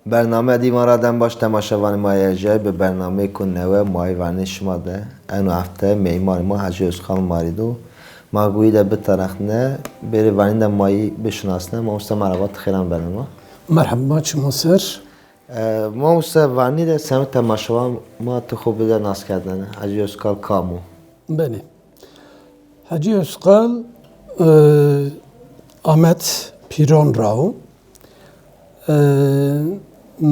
برنامه دیوان دم باش تماشاوان مایه جای به برنامه کنه و مای ورنش شما ده انو هفته میمار ما حجی اسخان ماریدو ما گویی ده به طرح نه بری ورنی ده مایی بشناسنه ما اوستا مرابط خیرم برنامه مرحبا چما سر ما اوستا ورنی ده سمت تماشاوان ما تو خوب بده ناس کردنه حجی اسخان کامو بله Hacı Özkal Ahmet Piron Rao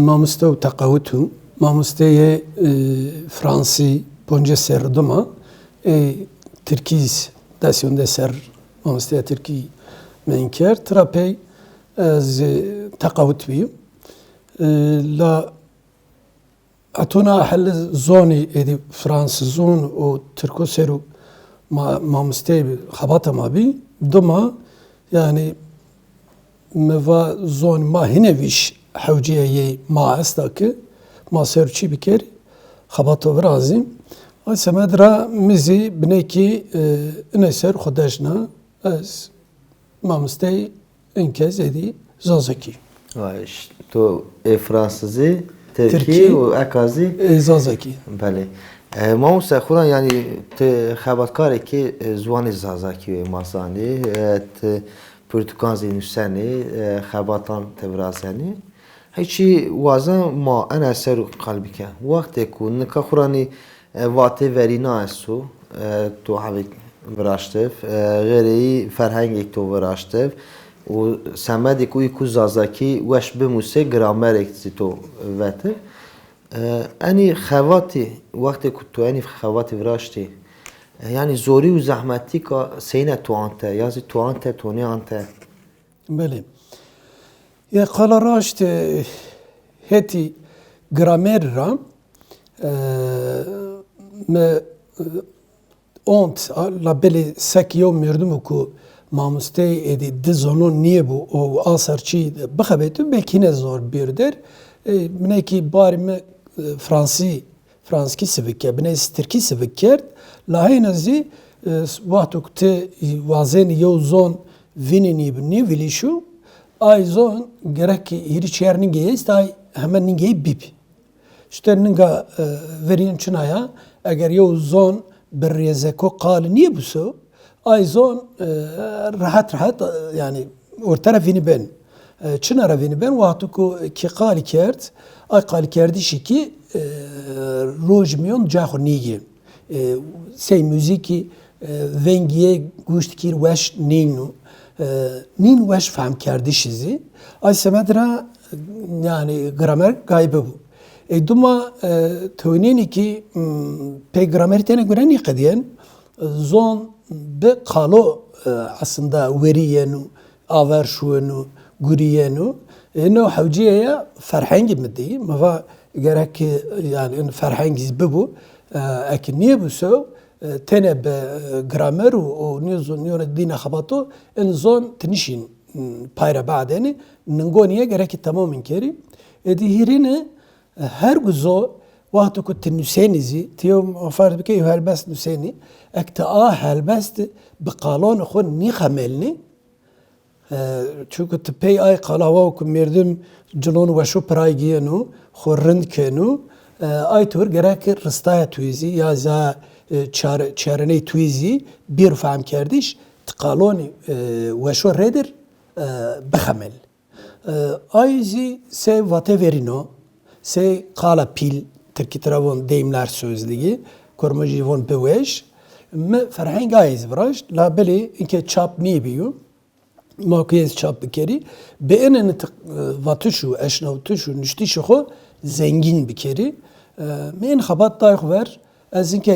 مامۆستا و تەقەوتم مامۆستەیە فرانسی پۆنجە سێڕدەما ترکیز دەسیۆندە سەر مامۆستەیە ترکی من کرد ترا پێی ez تەقەوت بیم لە ئەتۆنا هەل زۆنی ئێدی فرانسی زۆن و ترکۆ سەر و مامۆستەی خەباتە مابی دما yani meva zon ma hineviş hevciye ma estaki ma serçi biker xabato vrazim ay semedra mizi bineki ineser xodajna ez mamstey inkez edi zazaki Vay تو فرانسوی ترکی و اکازی zazaki بله ما اون خودم یعنی خبرکاری که زوان زازاکی و ماسانی پرتکانزی نوسانی خبرتان تبرازانی هیچی وازن ما انا سر قلبی که وقتی که نکخورانی وقتی ورینا استو تو همی براشتف غیری فرهنگی تو براشتف و سمدی کوی کو زازاکی وش بموسه گرامر اکتی تو وته انی خواتی وقتی که تو انی خواتی براشتی yani zori و zahmeti ka seyne tuante yazı tuante toni ante beli ya qalaraşt heti gramer ram me ont la beli sekiyo merdum ku mamustey edi dizono niye bu o asarçı bxabetu bekine zor birdir mineki barime Franski sivikke bine Türki sivikker lahaynazi vahtuk te vazen yo zon vinini bni vilishu ay zon gerek iri çerni geyest ay hemen ninge bip işte ninga verin çınaya eğer yo zon berrezeko qal niye buso ay zon rahat yani ortara vini ben çınara vini ben vahtuk ki qal kert ay qal kerdi şiki rojmiyon caho nigi sey müziki vengiye guştkir weş ninu nin weş fahm kerdişizi ay semedra yani gramer gaybe bu duma toynini ki pe gramer tane göre ni qadiyen zon be qalo aslında veriyenu aver şuenu guriyenu انه حوجيه فرحنج مدي ما gerek yani فرحنج ببو اكن niye bu so tene be gramer o niyo dina khabato en zon tenişin payra badeni ningoniye gerek tamamen keri edihirine her guzo وقت كنت نسانيزي تيوم فرض بكي هالبس نساني اكتا هالبس بقالون خون ني خملني çünkü tepey ay qalava ku merdim cilon ve şu praygiyenu xorrind kenu ay tur gerek ristaya tuizi ya za çarene tuizi bir fahm kerdiş tqaloni ve şu reder bxamel ayzi se vate verino se qala pil Türkiye tarafın deyimler sözlüğü kormaji von beweş me ferhang ayz vraj la beli inke çap ni biyu موقعیت چاپ بکری به این واتشو اشنوتشو نشتیشو خو زنگین بکری من خبات دایخ ور از اینکه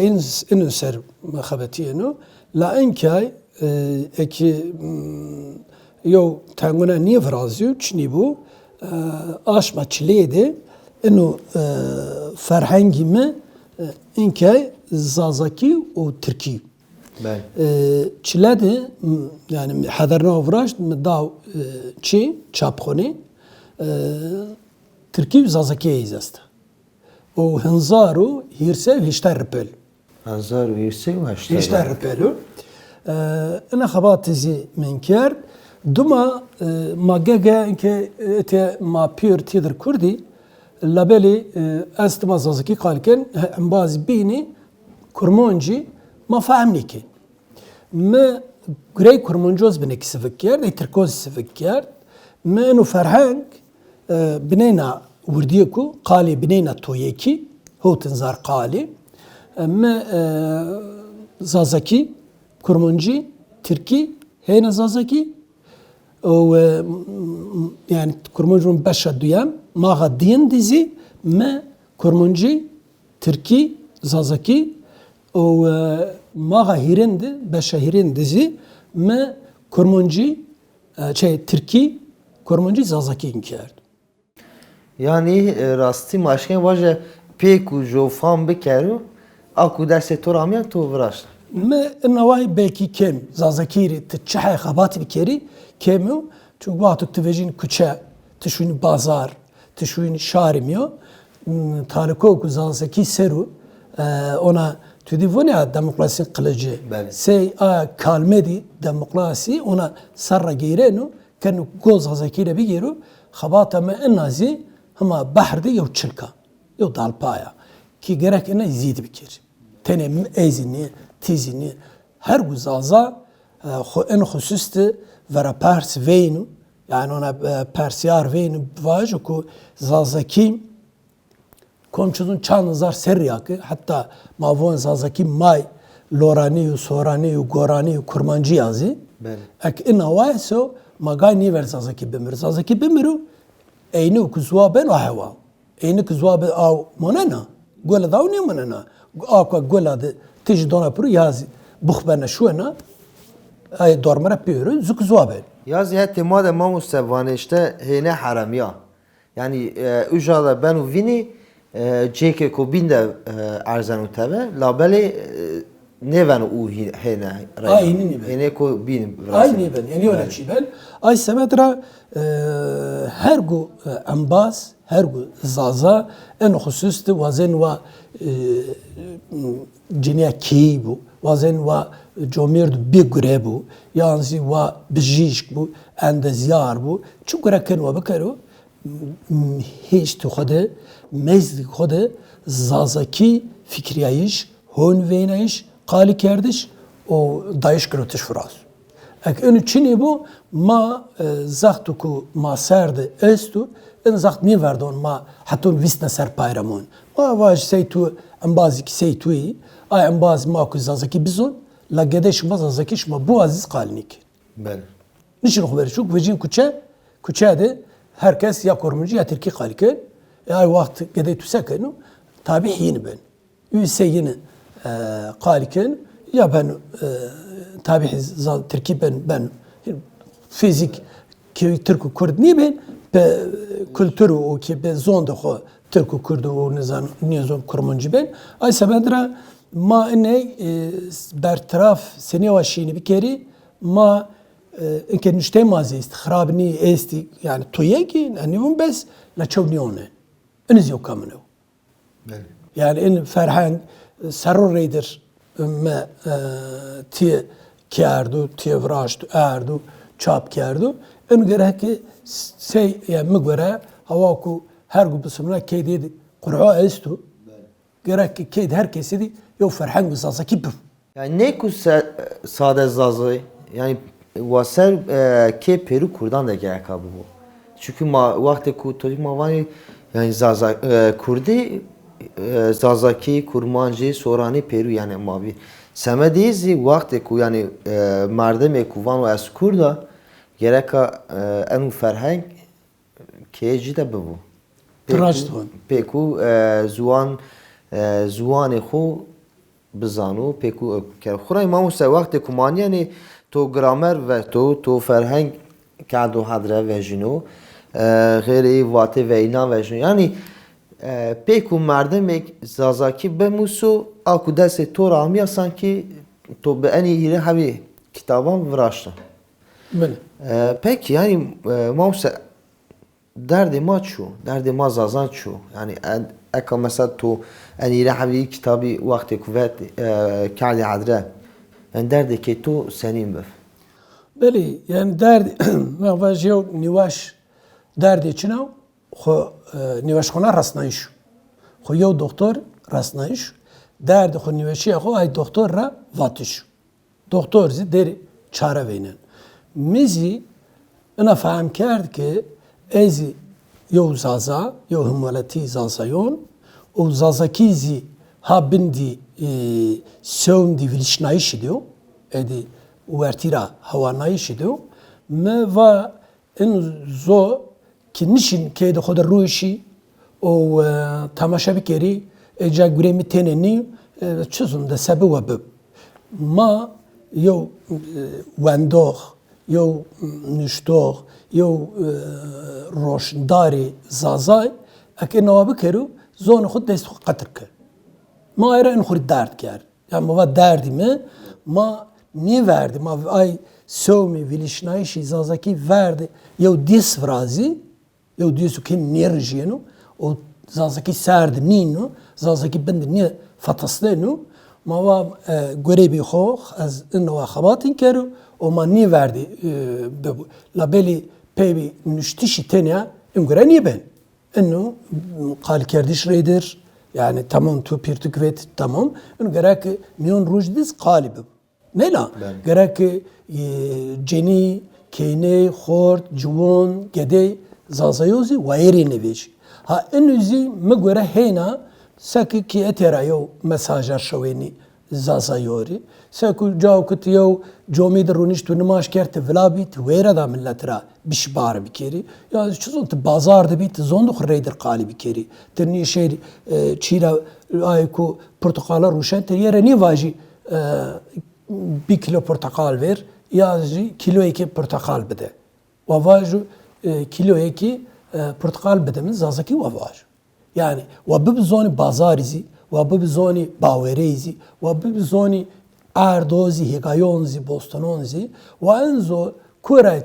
این سر خباتی اینو لا اینکه اکی یو تنگونه نیه فرازیو چنی بو آشما چلیده اینو فرهنگی می اینکه زازاکی و ترکی çiledi yani haderna ovraş dav çi çapxoni Türkiye zazakiye izast. O hanzaru hirse hişter ripel. Hanzaru hirse hişter ripelu. Ana xabatizi menker duma magege ke ete ma pür tidir kurdi labeli estima zazaki kalken bazı bini kurmanci ma fahmni ki. Me grey kurmancoz binek sivikker, etirkoz sivikker. Me enu ferhang bineyna vurdiyeku qali bineyna toyeki hotin zar qali. Me zazaki kurmanci Türki heyna zazaki o yani kurmancun beşa duyam mağa diyen dizi me kurmanci Türki zazaki o mağa hirindi beşa hirin dizi me kurmanci Türki kurmanci zazaki inkar. Yani rastî maşkên vaje pêk û jofan bikeru aku destê to ramiyan to viraşt. Me navay belki kem zazakiri te çahay xabat bikeri kemu çünkü vatuk tevejin küçe tişuni bazar tişuni şarimiyo taliko ku zazaki seru ona tüdivone demokrasi kılıcı sey a kalmedi demokrasi ona sarra girenu kenu goz zazakire bigeru xabata me enazi hama bahrde yo çılka yo dalpaya ki gerek ene zid bikir tenem ezini tizini her guzaza en hususte vera pers veynu yani ona persiyar veynu vaj ku zazaki komşunun çanızar seriyakı hatta mavon zazaki may lorani sorani gorani kurmancı yazı ek ina vayso magani ver zazaki bimir zazaki bimiru eyni kuzwa ben ahwa eyni kuzwa ben av monana gola davni monana akwa gola de تيجي دونا برو يازي بخبنا شو أنا هاي دور مرة بيرو زوك زوابين Yazı hette madem mamu sevvane işte hene haramiya. Yani ücada ben vini ceke ko binde arzanu tebe labeli neven u hene. Aynen ben. Hene ko bin. Aynen ben. Yani öyle bir şey ben. Ay semetra her gu ambaz her gu zaza en hususti vazen ve جنیا کی بو وزن و جامعه بیگره بو یعنی و بجیشک بو اندزیار بو چون کرکن و بکرو هیچ تو خود مزد خود زازکی فکریایش هون وینایش قالی کردش و دایش کروتش فراز. اگه اون چینی بو ما زختو کو ما سرد استو این زخت میوردون ما حتی ویست نسر پایرمون ما واج سیتو انبازی کی سیتوی ay ambaz maku zazaki bizon la gedeş ma zazaki şma bu aziz kalnik. Ben. Niçin haberi çok vecin kuça de herkes ya korumcu ya Türkiye kalike ay vakit gede tüsekenu tabi yeni ben. Üseyini kaliken ya ben tabi Türkiye ben fizik ki Türk Kurd ni ben kültürü o ki ben zonda ho Türk Kurd o nizam korumcu ben ay sebedra ما إني برطرف سنة وشيني بكري ما إنك نشتي ما زيست خرابني استي يعني توياكي أنيهم بس لا تشونيونه إنزيو كامنو يعني إن فرحان سرور ريدر ما تي كاردو تي فراشتو أردو çap kerdu. En göre ki şey yani mügvere havaku her gün bismillah kedi Kur'a estu. Gerek ki kedi herkesi di yo ferhang bizaza kibim. Yani ne ku sade zazı yani vaser ke Peru Kurdan da gerek abi bu. Çünkü ma vakti ku tozuk ma vani yani zaza Kurdi zazaki kurmancı sorani Peru yani mavi. Semedizi vakti ku yani merdem kuvan ve eskurda gerek enu ferhang keci de bu. Peku زوان خو بزانو پیکو که خورای ما موسى وقت کمانیانی تو گرامر و تو فرهنگ کادو حدره و جنو غیری واته و اینا و جنو یعنی پیکو مردم یک زازاکی بموسو آکو دست تو رامیه سانکی تو به انی یه همی کتابان وراشتن peki yani موسى derdi ma çu, derdi ma zazan çu. Yani eka mesela tu en ire habi kitabı vakti kuvvet kâli adre. Yani derdi ki tu senin bef. Beli yani derdi mağvajyo nivaş derdi için o خو نوشخونه رسنایش خو یو دکتر رسنایش درد خو نوشی خو ای دکتر را واتش دکتر زی در çare veynen mizi انا فهم کرد که ازی یو زازا یو همولتی زازایون و زازاکیزی ها بندی سون دی ویلشنایش دیو ادی uvertira havanayişi diyor. Me va en zo ki nişin keyde xoda ruşi o tamaşa bikeri eca guremi teneni çözüm de sebe ve ma yo wendoh yo nüştoh yo roşndari zazay اكن نواب كرو زون خود دست قطر كر ما ايرا ان خوري درد كر يعني ما دردي ما ني verdi ما ay سومي ویلیشنایشی زازاکی verdi یو دیس فرازی یو دیسو که نرژینو o زازاکی سرد نینو زازاکی بند نی فتصلنو ما و گریبی خوخ از انو خباتین کرو o ما نی verdi لابلی پیبی نشتیشی تنیا انگره نی ben انه قال كرديش ريدر يعني تمام تو بير تو كويت تمام انه قراك ميون روج ديس قالب نلا قراك جني كيني خورد جوون قدي زازايوزي وايري نبيش ها انه زي مقوره هنا ساكي كي اترايو مساجر شويني زازايوري ساكو جاو كتيو جومي درونيش تو نماش كرت فلابي تويرا دا ملترا بشبار بكيري يا شزون بازار دبي تزوندو خريدر قالي بكيري ترني شيء تشيرا ايكو برتقاله روشن تريرا ني واجي بي كيلو برتقال فير يا جي كيلو ايكي برتقال بده وواجو كيلو ايكي برتقال بده من زازكي وواجو يعني وببزوني بازاريزي وببزوني باوريزي وببزوني اردوزي هيغايونزي بوستونونزي وانزو كورا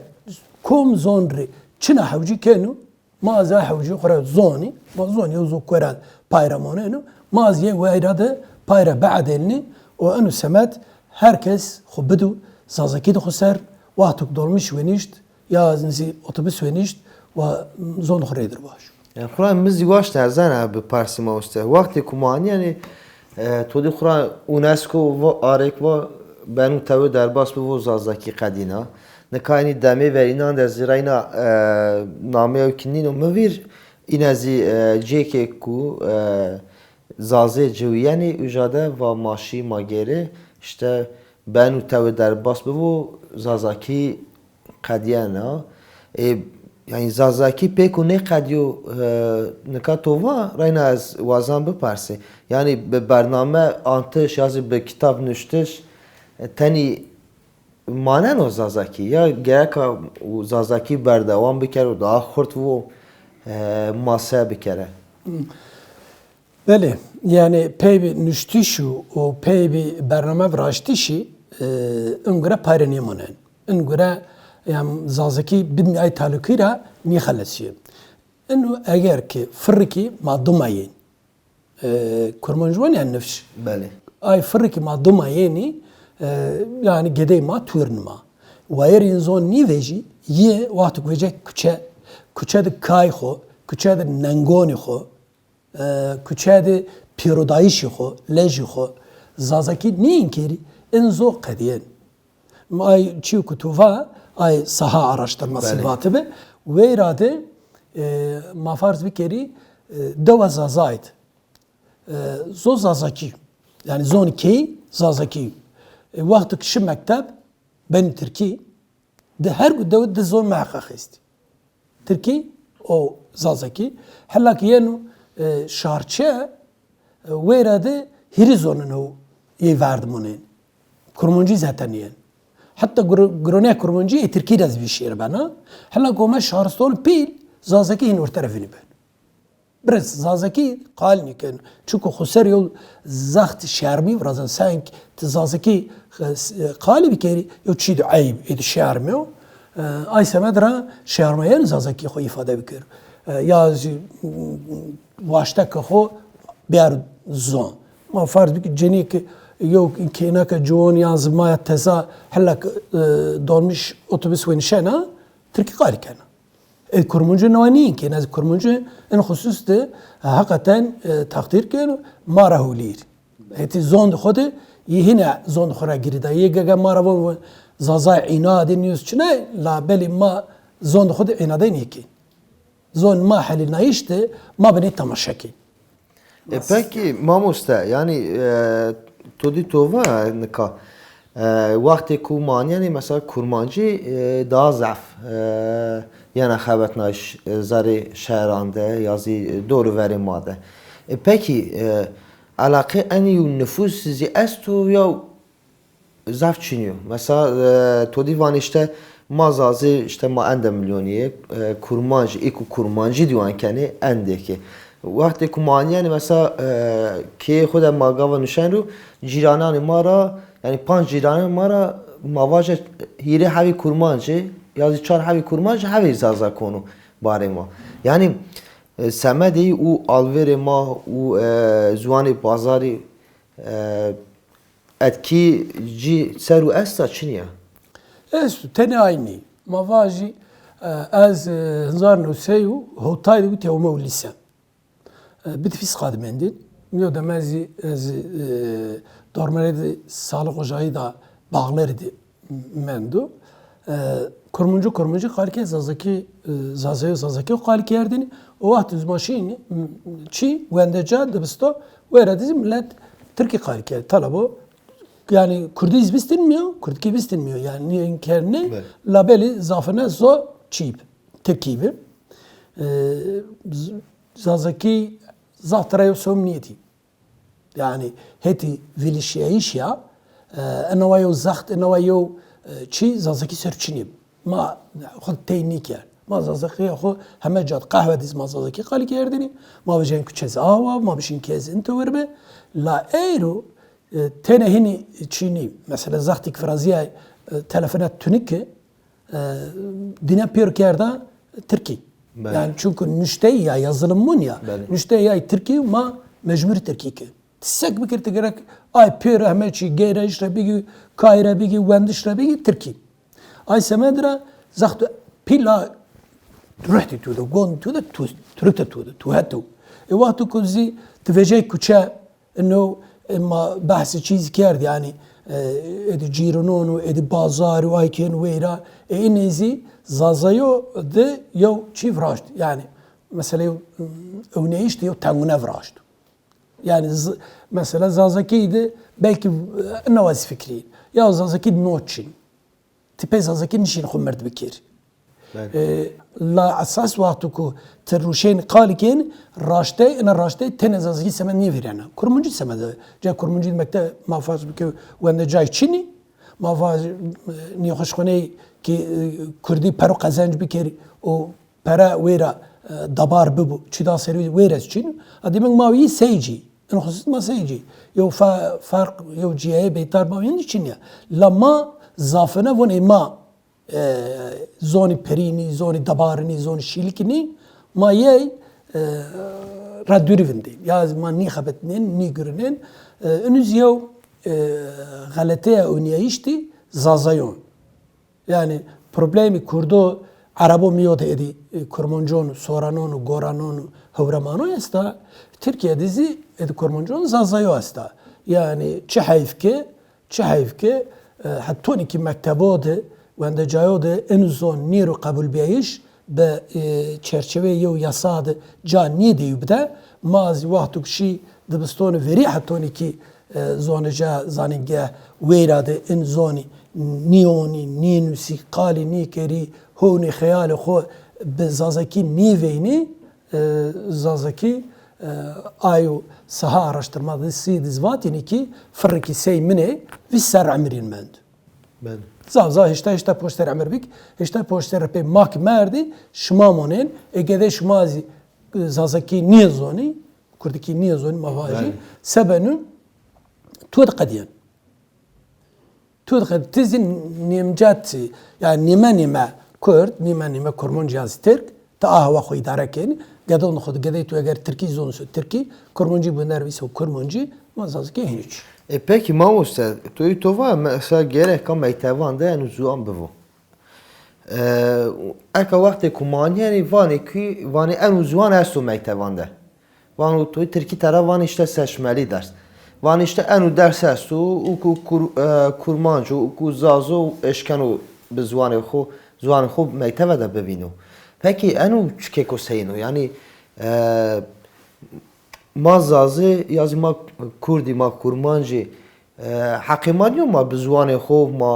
كوم زونري چنا حوجي كانو ما زا حوجي خرا زوني ما زوني يوزو كورا بايرامونينو ما زي ويراده بايرا بعدني وانو سمات herkes خبدو زازاكي دو خسر واتوك دولمش ونيشت يا زنزي otobüs ونيشت وزون خريدر باش يعني خران مزي واش ترزانا ببارسي موسته وقت كوماني يعني تودي خران اونسكو و آريك و بنو تاو درباس بو زازاكي قدينا نكايني دمي ورينان در زيراينا نامي او كنينو موير inazı جيكي كو زازي جوياني اجاده و ماشي ماگيري işte benu tavu derbas bu zazaki qadiyana yani zazaki pek ne qadiyo nekatova rayna az wazan biparse yani be barname antış yazı be kitap nüştüş tani manen o zazaki ya gerek o zazaki berdavam bikere daha xurt bu masa bikere بله yani peybi nüştüşü o peybi bername vraştişi ungre payreni manen ungre yani zazaki bin ay talukira ni xalasiye انه اگر ki فرکی مادوماین kurmanjwan yani nefş بله ay فرکی مادومایeni yani gedey ma turnma وایرین زون نی ویجی یه وقت ویجه کوچه د کای خو کوچه د ننگونی خو کوچه د پیرودایشی خو لجی خو زازاکی نین کری انزو قدیان ay çiğ kutuva ay saha araştırması vatıbı ve irade mafarz bir kere deva zazaydı zo zazaki yani zon ki zazaki vakti kişi mektep ben Türkiye de her gün de zon mahkak isti Türkiye o zazaki hallaki yenu şarçı ve irade hiri zonunu iyi verdim onu kurmuncu zaten yani حتى قرونيا كرمونجي تركي داز بيشير بنا هلا قوما شهرستون بيل زازاكي هن ورترفيني بان برس زازاكي قالني كان تشوكو خسر يول زخت شارمي ورازن سانك تزازاكي قالي بكيري يو تشيدو عيب ايدو شارميو اي سمدرا شارميان زازاكي خو ifade بكير يا واشتك خو بيار زون ما فرض بك جنيك yok kinaka John yazmaya teza hallak dolmuş otobüs ve nişana Türkiye qarikana. Kurmuncu navaniyin ki naz kurmuncu en husus de hakikaten takdir ki mara hulir. Heti zond xode yine zond xora girida yege mara vol zaza inadin yüzçüne la beli ma zond xode inadin yeki. Zon ma hali naişte ma beni tamaşaki. Peki mamoste yani todi tova nika vakti kuman yani mesela kurmancı daha zaf yani xebatnaş zari şehrande yazı doğru verim vardı. Peki alakı en iyi nüfus sizi estu ya zaf çiniyor. Mesela todi van işte mazazı işte ma ende milyoniye kurmancı ilk kurmancı diyorken kendi endeki. وقتی که معنیه مثلا که خود ماگاوا نشان رو جیرانان ما را یعنی 5 جیران ما را مواجه هیره هوی کرمانجه یا 4 هوی کرمانجه هوی زازا کنو باره ما یعنی سمدی او alver ما او زوان بازاری etki ser و استا چنیه؟ Estu tene aynı. Mavaji az hızar nuseyu hotaydı bu tevme lise. Bitfis kadimendin. Niyo demezi az dormeredi sağlık ocağı da bağlardı mendu. Kurmuncu kalke zazaki o kalke yerdini o vaxt maşini çi vendeca debisto verediz millet Türkiye kalke talabo yani Kürdi izbistinmiyor, Kürtki biztinmiyor yani niye kerni labeli zafene zo çip tekibi zazaki zahtarayo somniyeti yani heti vilişiyiş ya enavayo zaht enavayo çi zazaki serçini ma xud teynik yer ma zazaki xu heme cad kahve diz ma zazaki qali kerdini ma bejin küçez ava ma bejin kez into verbe la eiro tenehini çini mesela zahtik fraziye telefonat tünike dine pirkerda Türkiye. Yani çünkü nüşteyi ya yazılımın ya nüşteyi ya Türkiye ma mecbur Türkiye. Tsek bir kere gerek ay pir ahmetçi geyre işte bir kayre bir wendiş bir Türkiye. Ay semedra zahtı pila رحتي تو قون تو تو تركت تو هاتو وقت كوزي تفجي كوتشا انه اما بحث چیز کرد يعني ادي جيرونون و ادي بازار و ايكن ويرا انيزي زازايو de يو چي فراشت يعني مثلا اونيشت يو تانغنا فراشت يعني مثلا زازاكيد belki نواز فكري يا زازاكيد نوتشين تبي زازاكيد نشين خمرت بكير لا اساس وقتو کو تروشين قالكين راشتي انا راشتي تنزازي سمن نيفيرانا كرمونجي سمد جا كرمونجي مكتا ما فاز بك وند جاي تشيني ما فاز ني خوشخوني كي كردي برو قزنج بكير او برا ويرا دبار ببو تشدا سيري ويرس تشين ادي من ماوي سيجي انا خصوص ما سيجي يو فرق يو جي اي بيتار ما ينشينيا لما زافنا ون ما زونی پرینی، زونی دبارنی، زونی شیلکنی ما یه ردوری وندی یا ما نی خبتنین نی گرنین انوز یو غلطه اونیایشتی زازایون yani problemi kurdu Arabo miyode edi kurmanconu, soranonu, goranonu, havramano esta Türkiye dizi edi kurmanconu zazayo esta yani çe hayfke hatta ki mektebode وند جایود انزون نیرو قبول بیایش به چرچوه یو یاساد جان نیدیو بده مازی وقتو کشی دبستون وری حتونی کی زونجا زانینگه ویراده ان زونی نیونی نینوسی قالی نیکری هونی خیال خو به زازکی نیوینی زازکی آیو سها araştırmada سیدزواتینی کی فرکی سی منه وی سر عمرین مند Ben زاز هشتا پوستر عمر بیک هشتا پوستر پی ماک مردی شما مونن اگه شمازی زازکی نیزونی کردکی نیزونی مواجی سبنون تود قدیان تزین نیمجات yani nime Kürt nime kurmun cihaz Türk ta ahva xoy idare keni gadon xod gaday tu eğer Türkiye zonusu Türkiye kurmuncu bu nervisi kurmuncu mazazki hiç. Peki Mamus, tu va mesela gerek kam meytevanda en zuan bevo. Eka vakti kumani yani vani en uzman estu mektebande. Vani tu Türkiye taraf vani işte seçmeli ders. Vani işte en ders estu uku kurmancı uku zazo eşkenu bizvani xo zvan xo mektebede bebinu. Peki enu çike koseyno yani ma zazı yazı ma kurdi ma kurmancı حقیمان ما بزوان خو ما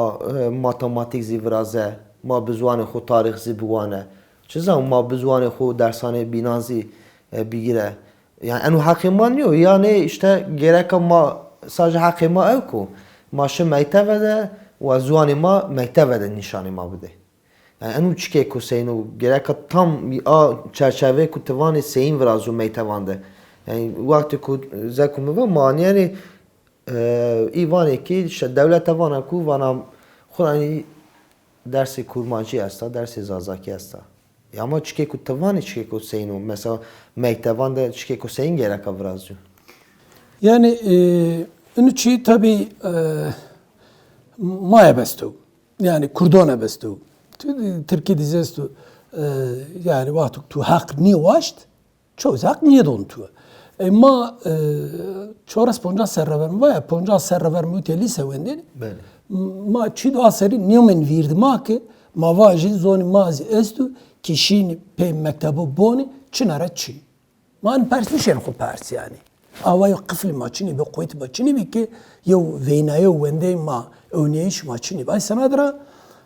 ماتماتیک زیورازه ما بزوان خو تاریخ زی بوانه چیزا ما بزوان خو درسانه بینازی بگیره yani انو حقیمان یو yani işte gerek ma sadece حقیما ev ku ma şu mektebede ve zuani ma mektebede nişani ma bide yani enو çike ku seyno gerek tam a çerçeve ku tevani seyin virazu mektebande yani vakti ku zekum ve mani yani ایوانی که شد دولت وانا کو وانا خودانی درس kurmancı است درس زازاکی است یا ما چیکه کو توانی چیکه کو سینو مثلا مکتبان da çike ku seyin gerek avrazı Yani ünü çi tabi maya bestu. Yani kurdona bestu. Türkiye dizestu yani vakti tu hak niye vaşt? Çoğu hak niye dontu? Ma çora sponja serravermi var ya sponja serravermi uteli sevendin. Ma çi do aseri niyemen virdi ma ki ma vajin zoni mazi estu kişini pe mektebu boni çinara çi. Ma an pers nişen xo pers yani. Avay qifli ma çini be qoyt ma çini bi ki yev veynaye vende ma örneğiş ma çini. Ay sanadra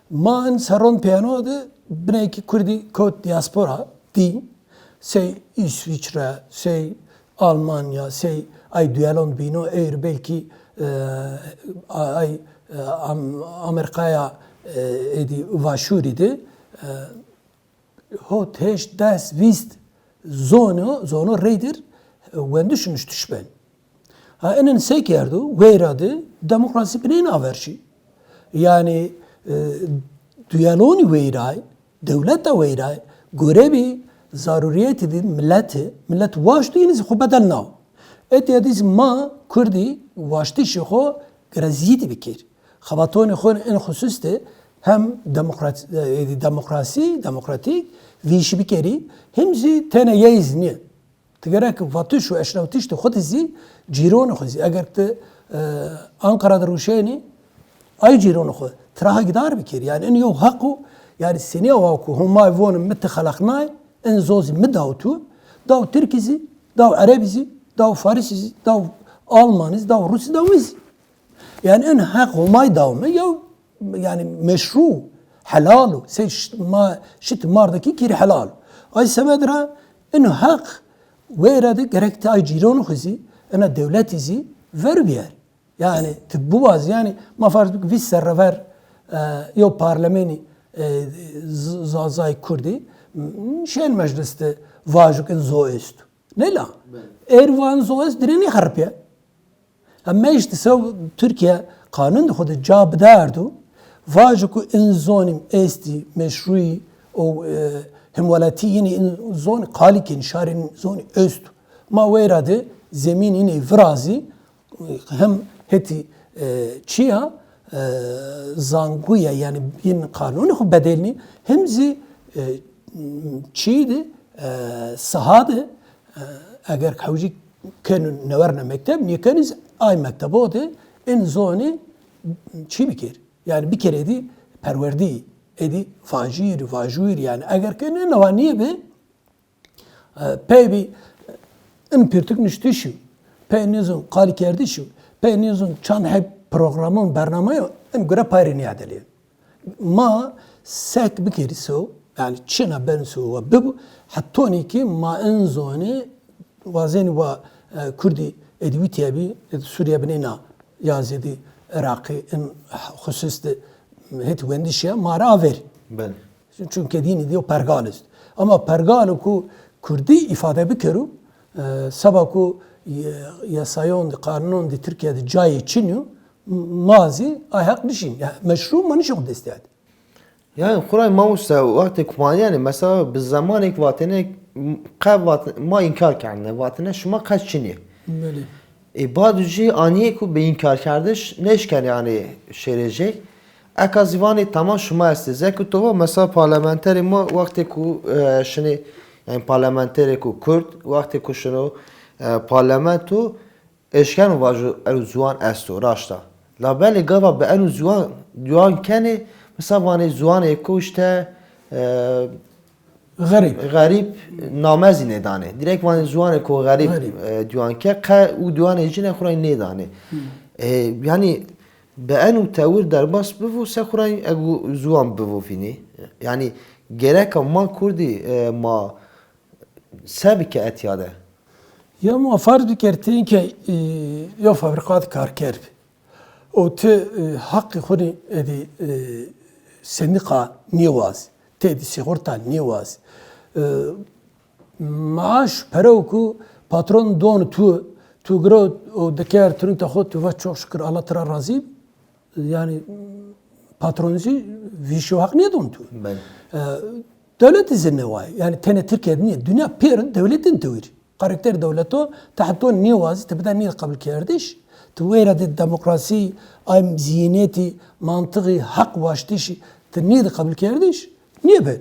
ma an saron piyano de bneki kurdi kot diaspora di say İsviçre say Almanya, ay duyalon bino eğer belki ay Amerika'ya edi vaşuridi hot heş das vist zono reidir when düşünmüş ben. Ha enen sekerdu veyradı demokrasi binen averşi. Yani duyaloni veyray devlet de veyray görevi zaruriyeti di millet vaştı yine xo bedel nav. Et yadiz ma Kurdi vaştı şo graziyeti bikir. Xabatoni xo en hususte hem demokratik vişi bikeri hem zi tene yezni. Tigerek vatış ve eşravtiş de xodizi ciron xozi. Eğer te Ankara'da ruşeni ay ciron xo traha gidar bikir. Yani en yo hakkı yani seni avaku huma von mit xalaqnay en zozi midavtu dav Türkizi, dav Arabizi, dav Farisizi, dav Almaniz, dav Rusi, dav Viz. Yani en hak olmay davme ya yani meşru, halalu. Sen şit mardaki kiri halal. Ay semedra en hak veyradı gerekti ay cironu kızı, ena devletizi ver bir yer. Yani bu vaz yani ma farz bir server yo parlamenti zazay Kurdi şen mecliste vajuk en zoest. Ne la? Ervan zoest direni harpiye. Ama işte sev Türkiye kanun da xudu cab derdu. Vajuk en zonim esti meşrui o hemvalati yine en zon kalikin şarin zoni öst. Ma veradı zemin yine vrazi hem heti çiya zanguya yani bin kanunu xu bedelni hemzi çiğdi sahadı eğer kavcı kenun neverna mektep niye keniz ay mektep oldu en zoni çi bikir yani bir kere edi perverdi edi fajir yani eğer kenun nevaniye be pebi en pirtik nişti şu penizun kalikerdi şu penizun çan hep programın bernamaya en göre payrini adeliyor ma sek bikiri so yani Çin'e ben su ve bu hattoni ki ma en zoni vazeni ve Kurdi edivitiye bi Suriye binina yazedi Irak'ı en hususte het wendişe mara ver. Ben. Çünkü dini diyor pergalist. Ama pergalu ku Kurdi ifade bikeru sabaku yasayon di kanun di Türkiye'de cayı Çin'u mazi ayak nişin. Yani meşru manişo destiyat. Yani Kur'an mausa vakti kumani yani mesela biz zamanı vatine ma inkar kerne vatine şuma kaç Çin'i. Böyle. Baduji aniye ku be inkar kardeş neşken yani şerecek. Eka zivanê tamam şuma est zek tova mesela parlamenterê ma wextê ku şinê yani parlamenterê ku Kurd wextê ku şino parlamento eşken vaju enu ziwan esto raşta. La belê gava bi enu ziwan duan kenê mesela vanê ziwanê ku işte غريب غریب نامزی ندانه direkt وان زوانه کو غریب دیوان که او دیوان جن خورای ندانه yani به انو تاور در باس بفو سخورای اگو زوان بفو فینی yani gerek ما کردی ما سبک اتیاده يا ما فرض بكرتين كي يا فابريقات كاركير او ت حق خوني ادي سندقة نيواز تدي سيغورتا نيواز معاش پروكو patron دون تو گرو او دكار ترين تاخد تو çok şükür Allah ترى راضي yani patronzi vişo hak niye dontu? Ben. Devlet izinne var. Yani tene Türkiye'de niye? Dünya perin devletin tevir. Karakter devleto tahtton niye vazi tebeda niye kabul kerdиш? Tuvera de demokrasi, ay zihniyeti, mantığı, hak vaştiş niye de kabul kerdиш? Niye ben?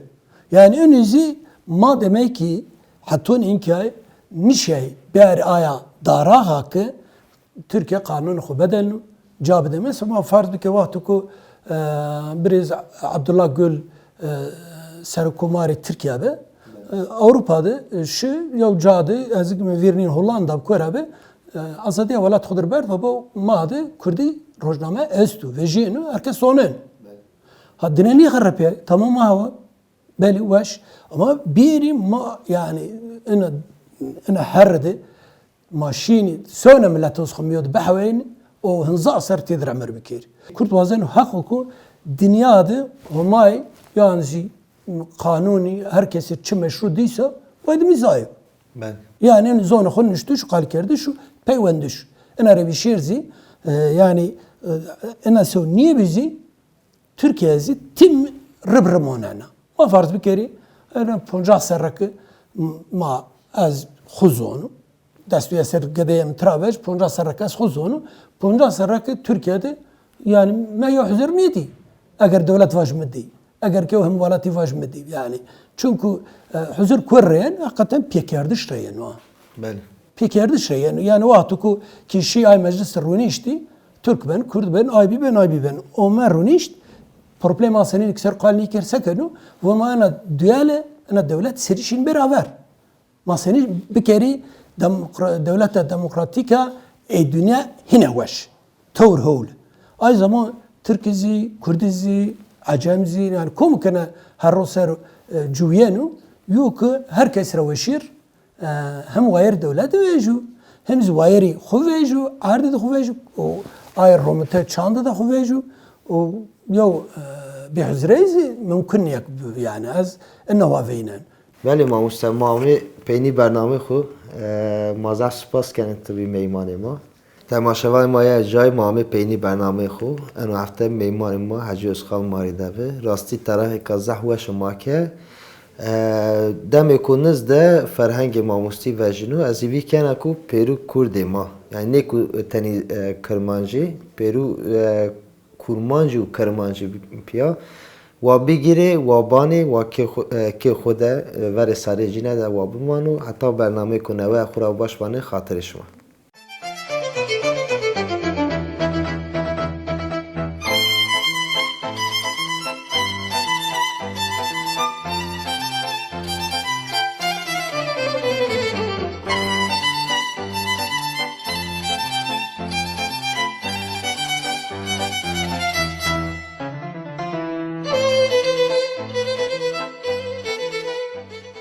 Yani önüzi ma demek ki hatton inkay nişey bir aya dara hakkı Türkiye kanunu xubeden cevap demez ama farz bir vakti ku biraz Abdullah Gül Serkumari Türkiye'de Avrupa'da şu ya cadı azık mı verinin Hollanda kurabe azadiye velat xudur bert ve bu madı Kurdi rojname estu ve jinu herkes onun. Haddine niye harap ya? Tamam hava beli waş ama biri ma yani ana herdi ماشيني سونا من لا توسخم يود بحوين وهنزع صرت يدرع مربكير كنت وازن حقكو دنيا ده وماي يعني قانوني herkes için meşru değilse vaydı mizayı. Ben. Yani en zona konuştu şu kalkerdi şu peyvendiş. En ara bir şirzi yani en asıl niye bizi Türkiye'zi tim rıbrımonana. Ma farz bir kere en ponca serrakı ma az khuzonu destüye ser gedeyem traveş ponca serrakas khuzonu ponca serrakı Türkiye'de yani ma yuhzir miydi? Eğer devlet vacmedi. Eğer ki o hem valati vacmedi. Yani çünkü huzur kurreyen hakikaten pekerdi şreyen o. Ben. Pekerdi şreyen yani vakti ki Şii ay meclis runişti Türk ben, Kürt ben, aybi ben. O merunişt problem asenin ikser kalni kersekenu ve ma ana düğele ana devlet serişin beraber. Ma seni bir kere devlet demokratika dünya hine veş. Tavır hol. Ay zaman Türkizi, Kürdizi, Acemzi yani kom kana her roser cuviyenu yok herkes reveşir hem gayr devlet veju hem zwayri xuveju ardı da xuveju o ay romte çanda da xuveju o yo bihzrezi mümkün yak yani az enhu veynen ولی ما مستمامی پینی برنامه خو مازه سپاس کنید توی میمانی ما تماشاوای ما یه جای مامی پینی برنامه خو انو هفته میمان ما حجی اسخال ماریده و راستی طرح کازه و شما که دمی کنز ده فرهنگ ماموستی و جنو از ایوی کنه کو پیرو کرد ما یعنی نه کو تنی کرمانجی پیرو کرمانجی و کرمانجی پیا و بگیره و بانی و که خود ور سر جینه ده و بمانو حتی برنامه کنه و خورا باش بانه خاطر شما